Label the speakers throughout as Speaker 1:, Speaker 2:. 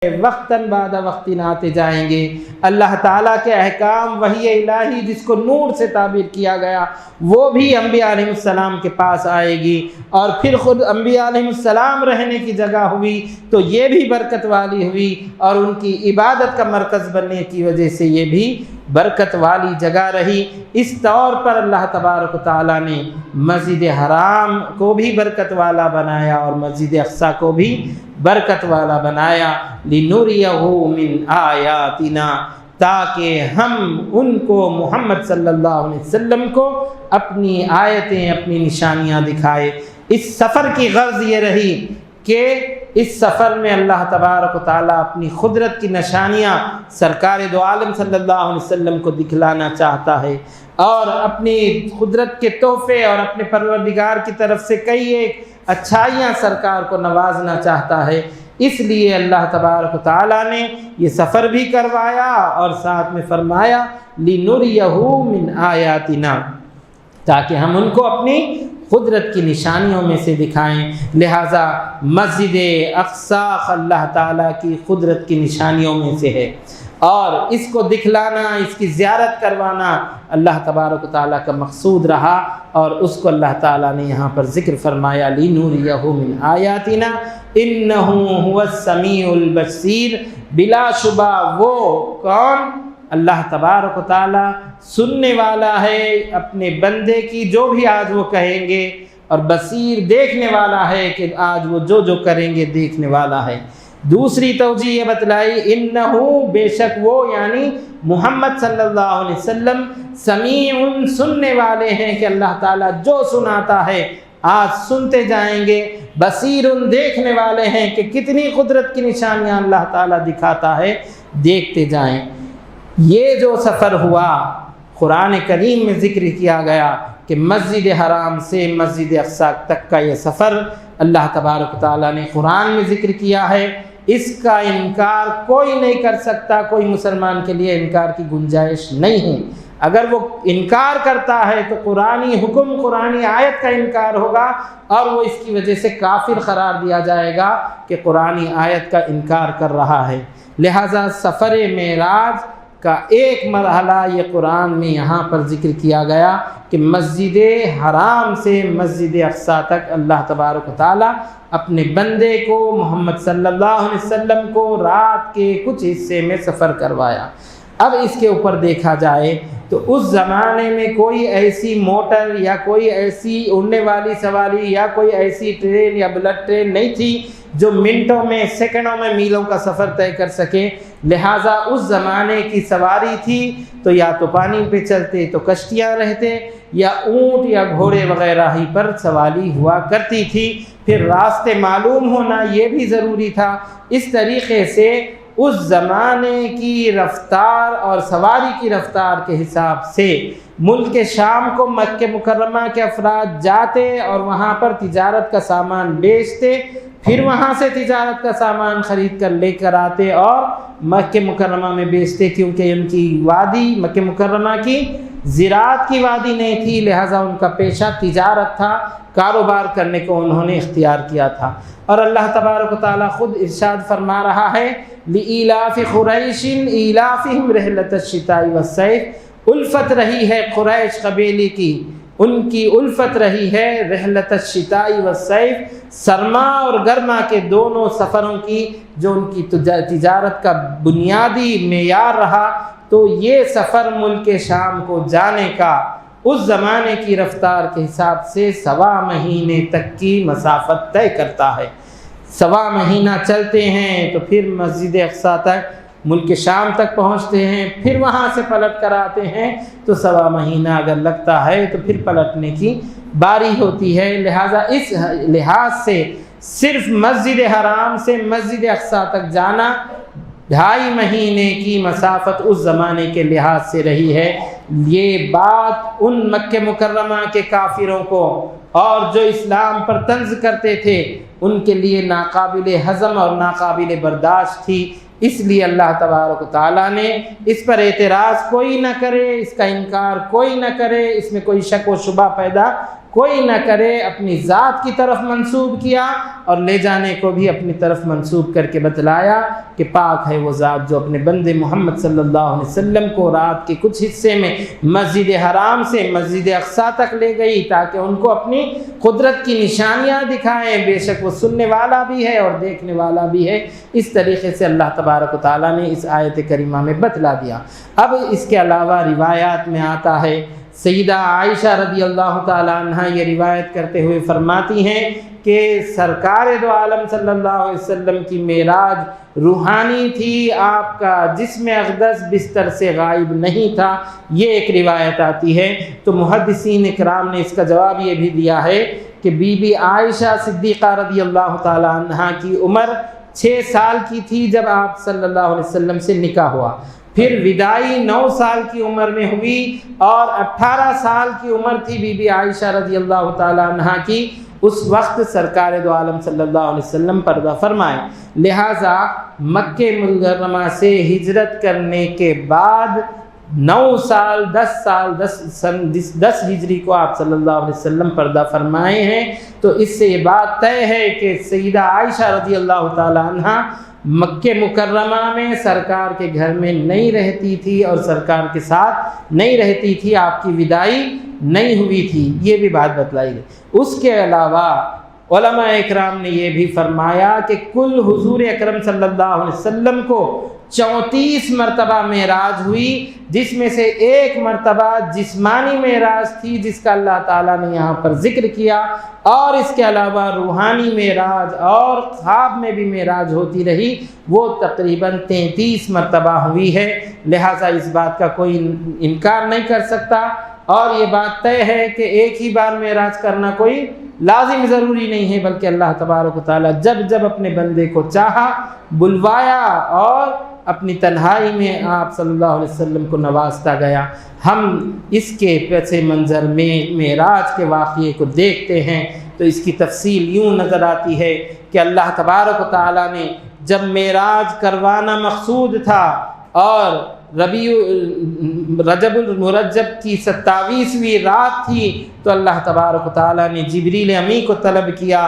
Speaker 1: وقتاً بعد وقتاً آتے جائیں گے۔ اللہ تعالیٰ کے احکام وحی الہی جس کو نور سے تعبیر کیا گیا وہ بھی انبیاء علیہ السلام کے پاس آئے گی، اور پھر خود انبیاء علیہ السلام رہنے کی جگہ ہوئی تو یہ بھی برکت والی ہوئی، اور ان کی عبادت کا مرکز بننے کی وجہ سے یہ بھی برکت والی جگہ رہی۔ اس طور پر اللہ تبارک و تعالیٰ نے مسجد حرام کو بھی برکت والا بنایا اور مسجد اقصیٰ کو بھی برکت والا بنایا، لِنُرِيَهُ مِنْ آیاتنا، تاکہ ہم ان کو محمد صلی اللہ علیہ وسلم کو اپنی آیتیں، اپنی نشانیاں دکھائے۔ اس سفر کی غرض یہ رہی کہ اس سفر میں اللہ تبارک و تعالیٰ اپنی قدرت کی نشانیاں سرکار دو عالم صلی اللہ علیہ وسلم کو دکھلانا چاہتا ہے، اور اپنی قدرت کے تحفے اور اپنے پروردگار کی طرف سے کئی ایک اچھائیاں سرکار کو نوازنا چاہتا ہے۔ اس لیے اللہ تبارک و تعالیٰ نے یہ سفر بھی کروایا اور ساتھ میں فرمایا لِنُرِيَهُ مِنْ آیاتنا، تاکہ ہم ان کو اپنی قدرت کی نشانیوں میں سے دکھائیں۔ لہٰذا مسجد اقصیٰ اللہ تعالیٰ کی قدرت کی نشانیوں میں سے ہے، اور اس کو دکھلانا، اس کی زیارت کروانا اللہ تبارک و تعالیٰ کا مقصود رہا، اور اس کو اللہ تعالیٰ نے یہاں پر ذکر فرمایا لِنُرِيَهُ مِنْ آیاتنا إِنَّهُ هُوَ السَّمِيعُ الْبَصِيرُ۔ بلا شبہ وہ کون؟ اللہ تبارک و تعالیٰ سننے والا ہے اپنے بندے کی جو بھی آج وہ کہیں گے، اور بصیر دیکھنے والا ہے کہ آج وہ جو جو کریں گے دیکھنے والا ہے۔ دوسری توجہ یہ بتلائی انہو، بے شک وہ یعنی محمد صلی اللہ علیہ وسلم، سمیع، سننے والے ہیں کہ اللہ تعالیٰ جو سناتا ہے آج سنتے جائیں گے، بصیر، دیکھنے والے ہیں کہ کتنی قدرت کی نشانیاں اللہ تعالیٰ دکھاتا ہے، دیکھتے جائیں۔ یہ جو سفر ہوا قرآن کریم میں ذکر کیا گیا کہ مسجد حرام سے مسجد اقصیٰ تک کا یہ سفر اللہ تبارک و تعالیٰ نے قرآن میں ذکر کیا ہے۔ اس کا انکار کوئی نہیں کر سکتا، کوئی مسلمان کے لیے انکار کی گنجائش نہیں ہے۔ اگر وہ انکار کرتا ہے تو قرآنی حکم، قرآنی آیت کا انکار ہوگا، اور وہ اس کی وجہ سے کافر قرار دیا جائے گا کہ قرآنی آیت کا انکار کر رہا ہے۔ لہٰذا سفر معراج کا ایک مرحلہ یہ قرآن میں یہاں پر ذکر کیا گیا کہ مسجد حرام سے مسجد اقصیٰ تک اللہ تبارک و تعالیٰ اپنے بندے کو محمد صلی اللہ علیہ وسلم کو رات کے کچھ حصے میں سفر کروایا۔ اب اس کے اوپر دیکھا جائے تو اس زمانے میں کوئی ایسی موٹر یا کوئی ایسی اڑنے والی سواری یا کوئی ایسی ٹرین یا بلٹ ٹرین نہیں تھی جو منٹوں میں، سیکنڈوں میں میلوں کا سفر طے کر سکے۔ لہٰذا اس زمانے کی سواری تھی تو یا تو پانی پہ چلتے تو کشتیاں رہتے، یا اونٹ یا گھوڑے وغیرہ ہی پر سواری ہوا کرتی تھی۔ پھر راستے معلوم ہونا یہ بھی ضروری تھا۔ اس طریقے سے اس زمانے کی رفتار اور سواری کی رفتار کے حساب سے ملک شام کو مکہ مکرمہ کے افراد جاتے اور وہاں پر تجارت کا سامان بیچتے، پھر وہاں سے تجارت کا سامان خرید کر لے کر آتے اور مکہ مکرمہ میں بیچتے، کیونکہ ان کی وادی مکہ مکرمہ کی زراعت کی وادی نہیں تھی، لہٰذا ان کا پیشہ تجارت تھا، کاروبار کرنے کو انہوں نے اختیار کیا تھا۔ اور اللہ تبارک و تعالیٰ خود ارشاد فرما رہا ہے لِإِيلَافِ قُرَيْشٍ إِيلَافِهِمْ رِحْلَةَ الشِّتَاءِ وَالصَّيْفِ۔ الفت رہی ہے قریش قبیلے کی، ان کی الفت رہی ہے رحلت الشتاء والصیف، سرما اور گرما کے دونوں سفروں کی، جو ان کی تجارت کا بنیادی معیار رہا۔ تو یہ سفر ملک شام کو جانے کا اس زمانے کی رفتار کے حساب سے 1.25 مہینے تک کی مسافت طے کرتا ہے۔ 1.25 مہینہ چلتے ہیں تو پھر مسجد اقصیٰ تک، ملک شام تک پہنچتے ہیں، پھر وہاں سے پلٹ کر آتے ہیں تو 1.25 مہینہ اگر لگتا ہے تو پھر پلٹنے کی باری ہوتی ہے۔ لہٰذا اس لحاظ سے صرف مسجد حرام سے مسجد اقصیٰ تک جانا 2.5 مہینے کی مسافت اس زمانے کے لحاظ سے رہی ہے۔ یہ بات ان مکہ مکرمہ کے کافروں کو اور جو اسلام پر طنز کرتے تھے ان کے لیے ناقابل ہضم اور ناقابل برداشت تھی۔ اس لیے اللہ تبارک و تعالیٰ نے اس پر اعتراض کوئی نہ کرے، اس کا انکار کوئی نہ کرے، اس میں کوئی شک و شبہ پیدا کوئی نہ کرے اپنی ذات کی طرف منسوب کیا اور لے جانے کو بھی اپنی طرف منسوب کر کے بتلایا کہ پاک ہے وہ ذات جو اپنے بندے محمد صلی اللہ علیہ وسلم کو رات کے کچھ حصے میں مسجد حرام سے مسجد اقصیٰ تک لے گئی تاکہ ان کو اپنی قدرت کی نشانیاں دکھائیں، بے شک وہ سننے والا بھی ہے اور دیکھنے والا بھی ہے۔ اس طریقے سے اللہ تبارک و تعالیٰ نے اس آیت کریمہ میں بتلا دیا۔ اب اس کے علاوہ روایات میں آتا ہے، سیدہ عائشہ رضی اللہ تعالیٰ عنہ یہ روایت کرتے ہوئے فرماتی ہیں کہ سرکار دو عالم صلی اللہ علیہ وسلم کی معراج روحانی تھی، آپ کا جسم اقدس بستر سے غائب نہیں تھا، یہ ایک روایت آتی ہے۔ تو محدثین اکرام نے اس کا جواب یہ بھی دیا ہے کہ بی بی عائشہ صدیقہ رضی اللہ تعالیٰ عنہ کی عمر 6 سال کی تھی جب آپ صلی اللہ علیہ وسلم سے نکاح ہوا، پھر وداعی 9 سال کی عمر میں ہوئی اور 18 سال کی عمر تھی بی بی عائشہ رضی اللہ تعالیٰ عنہ کی، اس وقت سرکار دو عالم صلی اللہ علیہ وسلم پردہ فرمائے۔ لہٰذا مکہ مکرمہ سے ہجرت کرنے کے بعد 9 سال 10 ہجری کو آپ صلی اللہ علیہ وسلم پردہ فرمائے ہیں۔ تو اس سے یہ بات طے ہے کہ سیدہ عائشہ رضی اللہ تعالیٰ عنہ مکہ مکرمہ میں سرکار کے گھر میں نہیں رہتی تھی اور سرکار کے ساتھ نہیں رہتی تھی، آپ کی وداعی نہیں ہوئی تھی، یہ بھی بات بتلائی گئی۔ اس کے علاوہ علماء اکرام نے یہ بھی فرمایا کہ کل حضور اکرم صلی اللہ علیہ وسلم کو 34 مرتبہ معراج ہوئی، جس میں سے ایک مرتبہ جسمانی معراج تھی جس کا اللہ تعالیٰ نے یہاں پر ذکر کیا، اور اس کے علاوہ روحانی معراج اور خواب میں بھی معراج ہوتی رہی، وہ تقریباً 33 مرتبہ ہوئی ہے۔ لہٰذا اس بات کا کوئی انکار نہیں کر سکتا، اور یہ بات طے ہے کہ ایک ہی بار معراج کرنا کوئی لازم ضروری نہیں ہے، بلکہ اللہ تبارک و تعالیٰ جب جب اپنے بندے کو چاہا بلوایا اور اپنی تنہائی میں آپ صلی اللہ علیہ وسلم کو نوازتا گیا۔ ہم اس کے پس منظر میں معراج کے واقعے کو دیکھتے ہیں تو اس کی تفصیل یوں نظر آتی ہے کہ اللہ تبارک و تعالیٰ نے جب معراج کروانا مقصود تھا اور رجب المرجب کی 27ویں رات تھی، تو اللہ تبارک و تعالیٰ نے جبریل امی کو طلب کیا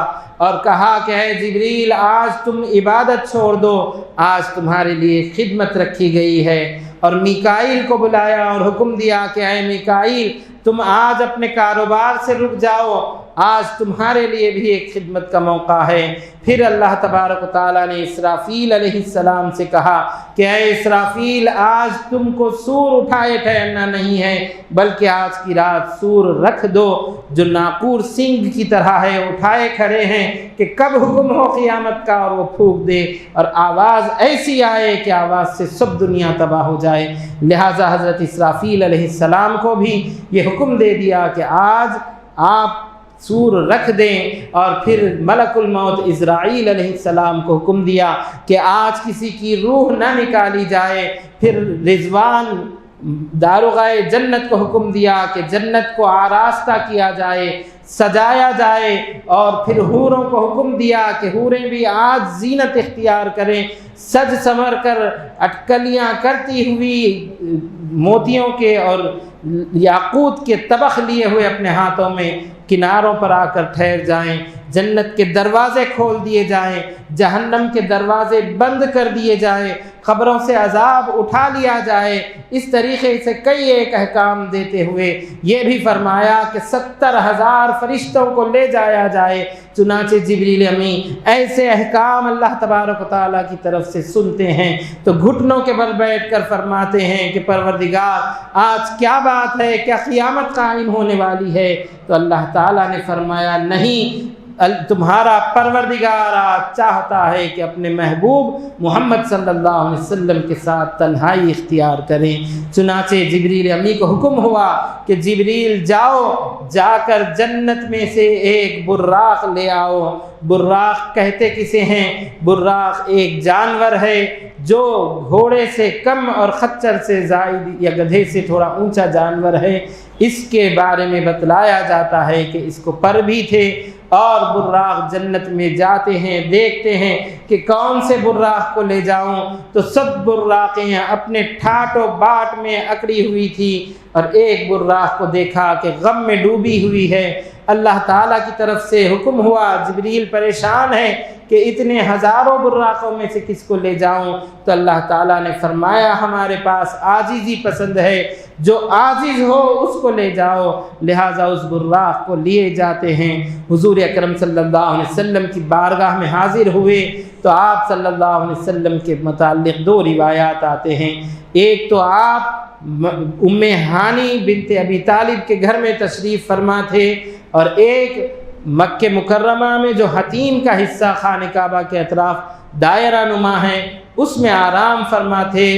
Speaker 1: اور کہا کہ اے جبریل، آج تم عبادت چھوڑ دو، آج تمہارے لیے خدمت رکھی گئی ہے۔ اور میکائیل کو بلایا اور حکم دیا کہ اے میکائیل، تم آج اپنے کاروبار سے رک جاؤ، آج تمہارے لیے بھی ایک خدمت کا موقع ہے۔ پھر اللہ تبارک و تعالیٰ نے اسرافیل علیہ السلام سے کہا کہ اے اسرافیل، آج تم کو سور اٹھائے ٹھہرنا نہیں ہے، بلکہ آج کی رات سور رکھ دو جو ناقور سنگ کی طرح ہے، اٹھائے کھڑے ہیں کہ کب حکم ہو قیامت کا اور وہ پھونک دے، اور آواز ایسی آئے کہ آواز سے سب دنیا تباہ ہو جائے۔ لہٰذا حضرت اسرافیل علیہ السلام کو بھی یہ حکم دے دیا کہ آج آپ سور رکھ دیں، اور پھر ملک الموت عزرائیل علیہ السلام کو حکم دیا کہ آج کسی کی روح نہ نکالی جائے۔ پھر رضوان داروغہ جنت کو حکم دیا کہ جنت کو آراستہ کیا جائے، سجایا جائے، اور پھر حوروں کو حکم دیا کہ حوریں بھی آج زینت اختیار کریں، سج سنور کر اٹکلیاں کرتی ہوئی موتیوں کے اور یاقوت کے طبق لیے ہوئے اپنے ہاتھوں میں کناروں پر آ کر ٹھہر جائیں، جنت کے دروازے کھول دیے جائیں، جہنم کے دروازے بند کر دیے جائیں، قبروں سے عذاب اٹھا لیا جائے۔ اس طریقے سے کئی ایک احکام دیتے ہوئے یہ بھی فرمایا کہ 70,000 فرشتوں کو لے جایا جائے۔ چنانچہ جبریل امی ایسے احکام اللہ تبارک و تعالیٰ کی طرف سے سنتے ہیں تو گھٹنوں کے بل بیٹھ کر فرماتے ہیں کہ پروردگار، آج کیا بات ہے، کیا قیامت قائم ہونے والی ہے؟ تو اللہ تعالیٰ نے فرمایا نہیں، تمہارا پروردگار چاہتا ہے کہ اپنے محبوب محمد صلی اللہ علیہ وسلم کے ساتھ تنہائی اختیار کریں۔ چنانچہ جبریل امی کو حکم ہوا کہ جبریل جاؤ، جا کر جنت میں سے ایک براق لے آؤ۔ براق کہتے کسے ہیں؟ براق ایک جانور ہے جو گھوڑے سے کم اور خچر سے زائد یا گدھے سے تھوڑا اونچا جانور ہے۔ اس کے بارے میں بتلایا جاتا ہے کہ اس کو پر بھی تھے، اور براق جنت میں جاتے ہیں، دیکھتے ہیں کہ کون سے براق کو لے جاؤں، تو سب براقیں اپنے ٹھاٹ و باٹ میں اکڑی ہوئی تھی، اور ایک براق کو دیکھا کہ غم میں ڈوبی ہوئی ہے، اللہ تعالیٰ کی طرف سے حکم ہوا، جبریل پریشان ہے کہ اتنے ہزاروں براقوں میں سے کس کو لے جاؤں؟ تو اللہ تعالیٰ نے فرمایا ہمارے پاس عاجزی پسند ہے، جو عاجز ہو اس کو لے جاؤ، لہٰذا اس براق کو لیے جاتے ہیں۔ حضور اکرم صلی اللہ علیہ وسلم کی بارگاہ میں حاضر ہوئے تو آپ صلی اللہ علیہ وسلم کے متعلق دو روایات آتے ہیں۔ ایک تو آپ ام ہانی بنت ابی طالب کے گھر میں تشریف فرما تھے، اور ایک مکہ مکرمہ میں جو حتیم کا حصہ خانہ کعبہ کے اطراف دائرہ نما ہے اس میں آرام فرما تھے۔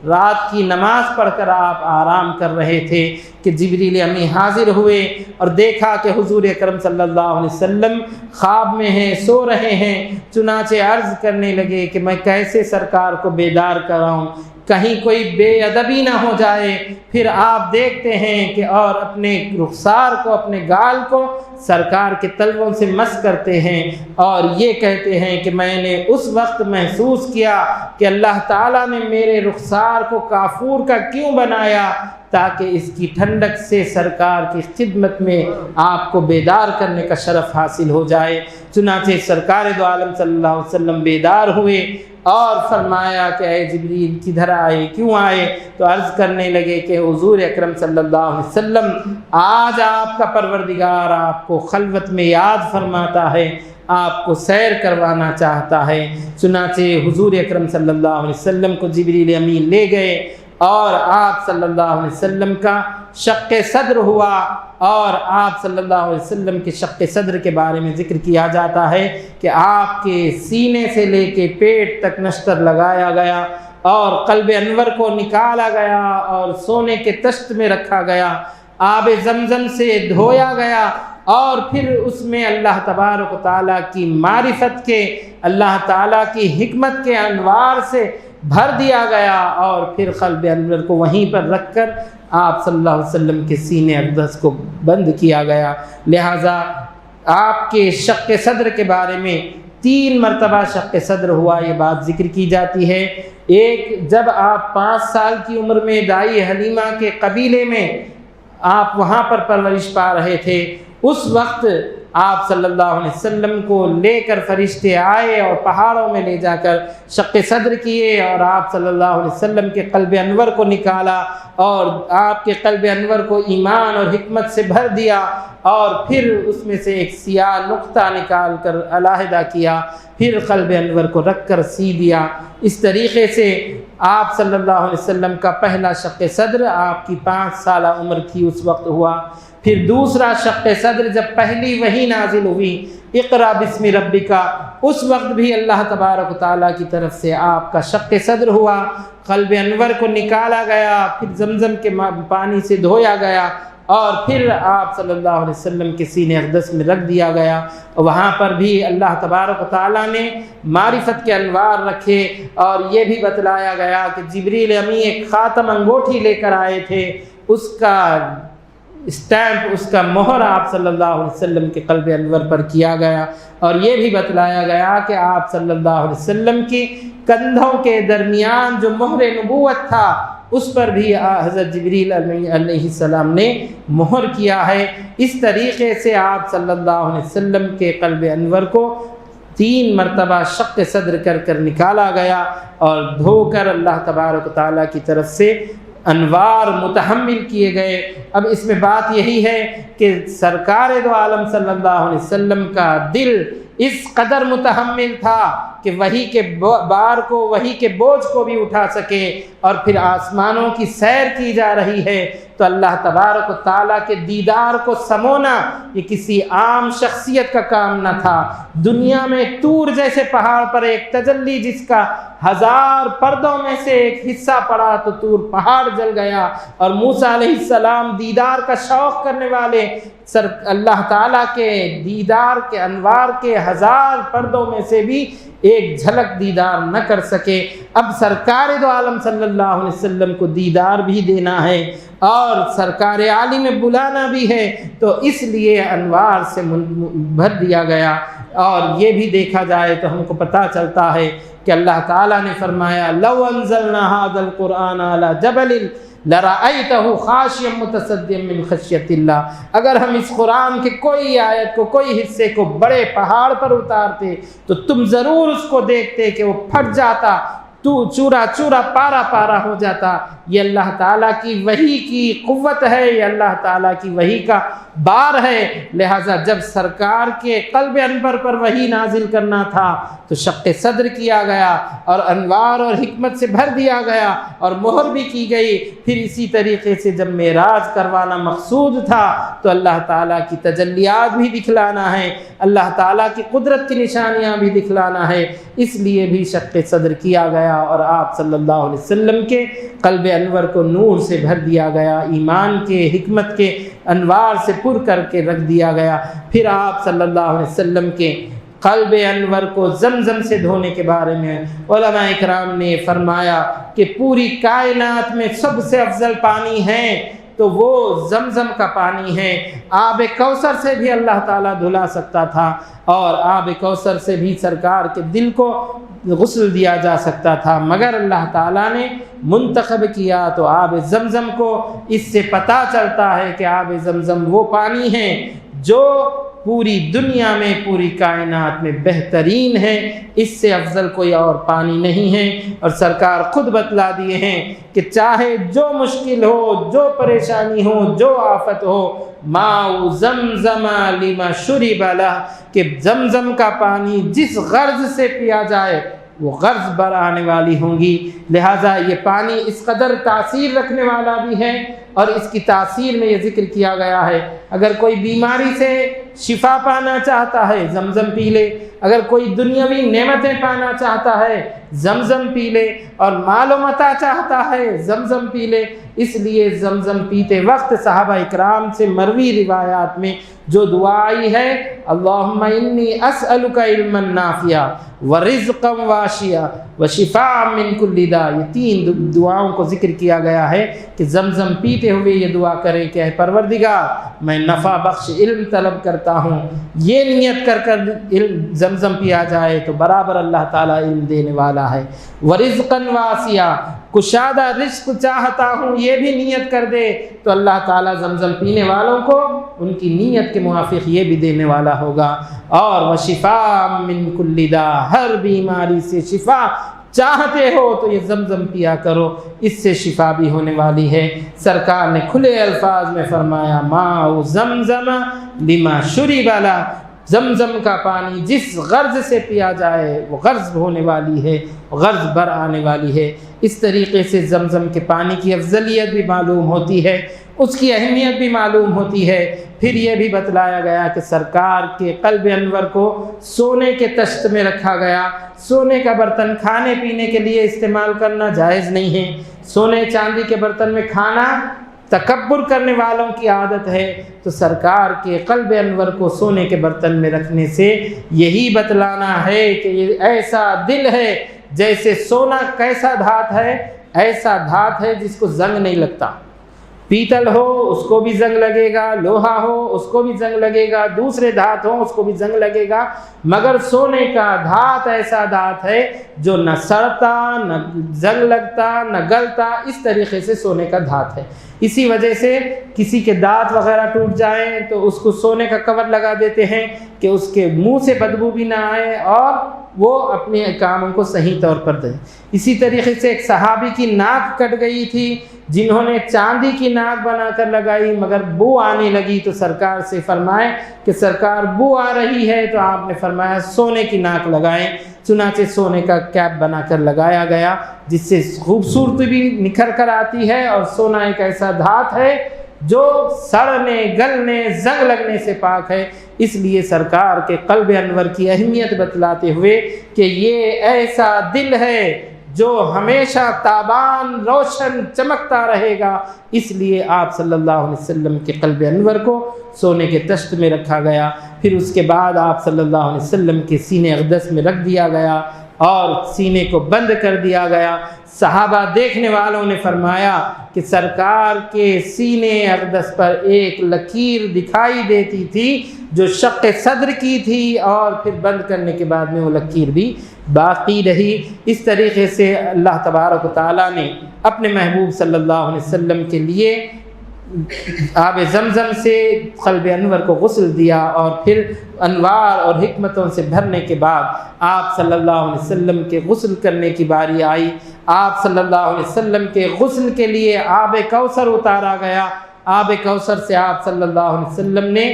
Speaker 1: رات کی نماز پڑھ کر آپ آرام کر رہے تھے کہ جبریل امی حاضر ہوئے اور دیکھا کہ حضور اکرم صلی اللہ علیہ وسلم خواب میں ہیں، سو رہے ہیں۔ چنانچہ عرض کرنے لگے کہ میں کیسے سرکار کو بیدار کراؤں، کہیں کوئی بے ادبی نہ ہو جائے۔ پھر آپ دیکھتے ہیں کہ اور اپنے رخسار کو، اپنے گال کو سرکار کے تلووں سے مس کرتے ہیں اور یہ کہتے ہیں کہ میں نے اس وقت محسوس کیا کہ اللہ تعالیٰ نے میرے رخسار کو کافور کا کیوں بنایا، تاکہ اس کی ٹھنڈک سے سرکار کی خدمت میں آپ کو بیدار کرنے کا شرف حاصل ہو جائے۔ چنانچہ سرکار دو عالم صلی اللہ علیہ وسلم بیدار ہوئے اور فرمایا کہ اے جبریل کدھر آئے، کیوں آئے؟ تو عرض کرنے لگے کہ حضور اکرم صلی اللہ علیہ وسلم آج آپ کا پروردگار آپ کو خلوت میں یاد فرماتا ہے، آپ کو سیر کروانا چاہتا ہے۔ چنانچہ حضور اکرم صلی اللہ علیہ وسلم کو جبریل امین لے گئے اور آپ صلی اللہ علیہ وسلم کا شق صدر ہوا، اور آپ صلی اللہ علیہ وسلم کے شق صدر کے بارے میں ذکر کیا جاتا ہے کہ آپ کے سینے سے لے کے پیٹ تک نشتر لگایا گیا اور قلب انور کو نکالا گیا اور سونے کے تشت میں رکھا گیا، آب زمزم سے دھویا گیا، اور پھر اس میں اللہ تبارک و تعالیٰ کی معرفت کے، اللہ تعالیٰ کی حکمت کے انوار سے بھر دیا گیا، اور پھر قلب انور کو وہیں پر رکھ کر آپ صلی اللہ علیہ وسلم کے سینے اقدس کو بند کیا گیا۔ لہٰذا آپ کے شق صدر کے بارے میں 3 مرتبہ شق صدر ہوا، یہ بات ذکر کی جاتی ہے۔ ایک جب آپ 5 سال کی عمر میں دائی حلیمہ کے قبیلے میں آپ وہاں پر پرورش پا رہے تھے، اس وقت آپ صلی اللہ علیہ وسلم کو لے کر فرشتے آئے اور پہاڑوں میں لے جا کر شق صدر کیے، اور آپ صلی اللہ علیہ وسلم کے قلب انور کو نکالا اور آپ کے قلب انور کو ایمان اور حکمت سے بھر دیا، اور پھر اس میں سے ایک سیاہ نقطہ نکال کر علیحدہ کیا، پھر قلب انور کو رکھ کر سی دیا۔ اس طریقے سے آپ صلی اللہ علیہ وسلم کا پہلا شق صدر آپ کی 5 سالہ عمر تھی اس وقت ہوا۔ پھر دوسرا شق صدر جب پہلی وحی نازل ہوئی اقرا بسم ربک، اس وقت بھی اللہ تبارک و تعالیٰ کی طرف سے آپ کا شق صدر ہوا، قلب انور کو نکالا گیا، پھر زمزم کے پانی سے دھویا گیا، اور پھر آپ صلی اللہ علیہ وسلم کے سینے اقدس میں رکھ دیا گیا۔ وہاں پر بھی اللہ تبارک و تعالیٰ نے معرفت کے انوار رکھے، اور یہ بھی بتلایا گیا کہ جبریل امی ایک خاتم انگوٹھی لے کر آئے تھے، اس کا اسٹیمپ، اس کا مہر آپ صلی اللہ علیہ وسلم کے قلب انور پر کیا گیا، اور یہ بھی بتلایا گیا کہ آپ صلی اللہ علیہ وسلم کی کندھوں کے درمیان جو مہر نبوت تھا اس پر بھی حضرت جبریل علیہ السلام نے مہر کیا ہے۔ اس طریقے سے آپ صلی اللہ علیہ وسلم کے قلب انور کو 3 مرتبہ شق صدر کر کر نکالا گیا اور دھو کر اللہ تبارک و تعالیٰ کی طرف سے انوار متحمل کیے گئے۔ اب اس میں بات یہی ہے کہ سرکار دو عالم صلی اللہ علیہ وسلم کا دل اس قدر متحمل تھا کہ وحی کے بار کو، وحی کے بوجھ کو بھی اٹھا سکے، اور پھر آسمانوں کی سیر کی جا رہی ہے تو اللہ تبارک و تعالیٰ کے دیدار کو سمونا یہ کسی عام شخصیت کا کام نہ تھا۔ دنیا میں طور جیسے پہاڑ پر ایک تجلی جس کا 1000 پردوں میں سے ایک حصہ پڑا تو طور پہاڑ جل گیا، اور موسیٰ علیہ السلام دیدار کا شوق کرنے والے اللہ تعالیٰ کے دیدار کے انوار کے 1000 پردوں میں سے بھی ایک جھلک دیدار نہ کر سکے۔ اب سرکار دو عالم صلی اللہ علیہ وسلم کو دیدار بھی دینا ہے اور سرکار عالی میں بلانا بھی ہے، تو اس لیے انوار سے بھر دیا گیا۔ اور یہ بھی دیکھا جائے تو ہم کو پتہ چلتا ہے کہ اللہ تعالیٰ نے فرمایا لو انزلنا هذا القرآن على جبل لرأيته خاشعا متصدعا من خشیۃ اللہ، اگر ہم اس قرآن کے کوئی آیت کو، کوئی حصے کو بڑے پہاڑ پر اتارتے تو تم ضرور اس کو دیکھتے کہ وہ پھٹ جاتا، تو چورا چورا پارا پارا ہو جاتا۔ یہ اللہ تعالیٰ کی وحی کی قوت ہے، یہ اللہ تعالیٰ کی وحی کا بار ہے۔ لہٰذا جب سرکار کے قلب انور پر وحی نازل کرنا تھا تو شق صدر کیا گیا اور انوار اور حکمت سے بھر دیا گیا اور مہر بھی کی گئی۔ پھر اسی طریقے سے جب معراج کروانا مقصود تھا تو اللہ تعالیٰ کی تجلیات بھی دکھلانا ہے، اللہ تعالیٰ کی قدرت کی نشانیاں بھی دکھلانا ہے، اس لیے بھی شق صدر کیا گیا اور آپ صلی اللہ علیہ وسلم کے قلب انور کو نور سے بھر دیا گیا، ایمان کے، حکمت کے انوار سے پر کر کے رکھ دیا گیا۔ پھر آپ صلی اللہ علیہ وسلم کے قلب انور کو زمزم سے دھونے کے بارے میں علماء اکرام نے فرمایا کہ پوری کائنات میں سب سے افضل پانی ہے تو وہ زمزم کا پانی ہے۔ آب کوثر سے بھی اللہ تعالیٰ دھلا سکتا تھا اور آب کوثر سے بھی سرکار کے دل کو غسل دیا جا سکتا تھا، مگر اللہ تعالیٰ نے منتخب کیا تو آب زمزم کو۔ اس سے پتہ چلتا ہے کہ آب زمزم وہ پانی ہے جو پوری دنیا میں، پوری کائنات میں بہترین ہے، اس سے افضل کوئی اور پانی نہیں ہے۔ اور سرکار خود بتلا دیے ہیں کہ چاہے جو مشکل ہو، جو پریشانی ہو، جو آفت ہو، ماء زمزم لما شرب لہ، کہ زمزم کا پانی جس غرض سے پیا جائے وہ غرض بر آنے والی ہوں گی۔ لہٰذا یہ پانی اس قدر تاثیر رکھنے والا بھی ہے، اور اس کی تاثیر میں یہ ذکر کیا گیا ہے اگر کوئی بیماری سے شفا پانا چاہتا ہے زمزم پی لے، اگر کوئی دنیاوی نعمتیں پانا چاہتا ہے زمزم پی لے، اور مال و متاع چاہتا ہے زمزم پی لے۔ اس لیے زمزم پیتے وقت صحابہ اکرام سے مروی روایات میں جو دعا آئی ہے، اللہم انی اسألک علما نافعا ورزقا واشعا وشفاء من کل داء، یہ تین دعاؤں کو ذکر کیا گیا ہے کہ زمزم پیتے ہوئے یہ دعا کریں کہ اے پروردگار میں نفع بخش علم طلب کرتا ہوں، یہ نیت کر کر زمزم پیا جائے تو برابر اللہ تعالیٰ علم دینے والا ہے۔ ورزقا واسعا، کشادہ رزق چاہتا ہوں، یہ بھی نیت کر دے تو اللہ تعالیٰ زمزم پینے والوں کو ان کی نیت کے موافق یہ بھی دینے والا ہوگا۔ اور وشفاء من کل داء، ہر بیماری سے شفا چاہتے ہو تو یہ زمزم پیا کرو، اس سے شفا بھی ہونے والی ہے۔ سرکار نے کھلے الفاظ میں فرمایا ماء زمزم لما شرب لہ، زمزم کا پانی جس غرض سے پیا جائے وہ غرض ہونے والی ہے، غرض بر آنے والی ہے۔ اس طریقے سے زمزم کے پانی کی افضلیت بھی معلوم ہوتی ہے، اس کی اہمیت بھی معلوم ہوتی ہے۔ پھر یہ بھی بتلایا گیا کہ سرکار کے قلب انور کو سونے کے طشت میں رکھا گیا۔ سونے کا برتن کھانے پینے کے لیے استعمال کرنا جائز نہیں ہے۔ سونے چاندی کے برتن میں کھانا تکبر کرنے والوں کی عادت ہے، تو سرکار کے قلب انور کو سونے کے برتن میں رکھنے سے یہی بتلانا ہے کہ یہ ایسا دل ہے، جیسے سونا کیسا دھات ہے، ایسا دھات ہے جس کو زنگ نہیں لگتا۔ پیتل ہو اس کو بھی زنگ لگے گا، لوہا ہو اس کو بھی زنگ لگے گا، دوسرے دھات ہوں اس کو بھی زنگ لگے گا، مگر سونے کا دھات ایسا دھات ہے جو نہ سڑتا، نہ زنگ لگتا، نہ گلتا، اس طریقے سے سونے کا دھات ہے۔ اسی وجہ سے کسی کے دانت وغیرہ ٹوٹ جائیں تو اس کو سونے کا کور لگا دیتے ہیں کہ اس کے منہ سے بدبو بھی نہ آئے اور وہ اپنے کاموں کو صحیح طور پر دیں۔ اسی طریقے سے ایک صحابی کی ناک کٹ گئی تھی، جنہوں نے چاندی کی ناک بنا کر لگائی، مگر بو آنے لگی تو سرکار سے فرمائے کہ سرکار بو آ رہی ہے، تو آپ نے فرمایا سونے کی ناک لگائیں۔ چنانچہ سونے کا کیپ بنا کر لگایا گیا، جس سے خوبصورتی بھی نکھر کر آتی ہے، اور سونا ایک ایسا دھات ہے جو سڑنے، گلنے، زنگ لگنے سے پاک ہے۔ اس لیے سرکار کے قلب انور کی اہمیت بتلاتے ہوئے کہ یہ ایسا دل ہے جو ہمیشہ تابان، روشن، چمکتا رہے گا، اس لیے آپ صلی اللہ علیہ وسلم کے قلب انور کو سونے کے طشت میں رکھا گیا۔ پھر اس کے بعد آپ صلی اللہ علیہ وسلم کے سینے اقدس میں رکھ دیا گیا اور سینے کو بند کر دیا گیا۔ صحابہ دیکھنے والوں نے فرمایا کہ سرکار کے سینے اقدس پر ایک لکیر دکھائی دیتی تھی جو شق صدر کی تھی، اور پھر بند کرنے کے بعد میں وہ لکیر بھی باقی رہی۔ اس طریقے سے اللہ تبارک و تعالیٰ نے اپنے محبوب صلی اللہ علیہ وسلم کے لیے آب زمزم سے قلب انور کو غسل دیا، اور پھر انوار اور حکمتوں سے بھرنے کے بعد آپ صلی اللہ علیہ وسلم کے غسل کرنے کی باری آئی۔ آپ صلی اللہ علیہ وسلم کے غسل کے لیے آب کوثر اتارا گیا۔ آب کوثر سے آپ صلی اللہ علیہ وسلم نے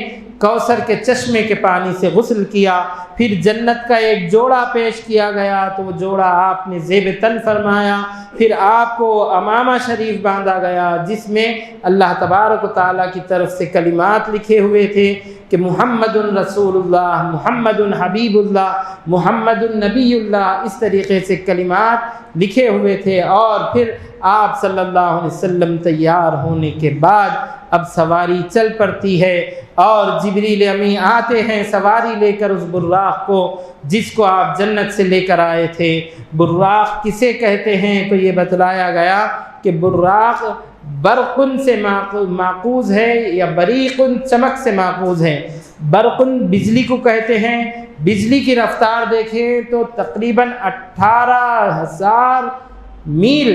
Speaker 1: کوثر کے چشمے کے پانی سے غسل کیا۔ پھر جنت کا ایک جوڑا پیش کیا گیا تو وہ جوڑا آپ نے زیب تن فرمایا۔ پھر آپ کو امامہ شریف باندھا گیا جس میں اللہ تبارک و تعالیٰ کی طرف سے کلمات لکھے ہوئے تھے کہ محمد رسول اللہ، محمد حبیب اللہ، محمد النبی اللہ، اس طریقے سے کلمات لکھے ہوئے تھے۔ اور پھر آپ صلی اللہ علیہ وسلم تیار ہونے کے بعد اب سواری چل پڑتی ہے، اور جبریل امی آتے ہیں سواری لے کر اس براق کو جس کو آپ جنت سے لے کر آئے تھے۔ براق کسے کہتے ہیں تو یہ بتلایا گیا کہ براق برقن سے ماخوذ ہے یا بریقن چمک سے ماخوذ ہے۔ برقن بجلی کو کہتے ہیں۔ بجلی کی رفتار دیکھیں تو تقریباً 18,000 میل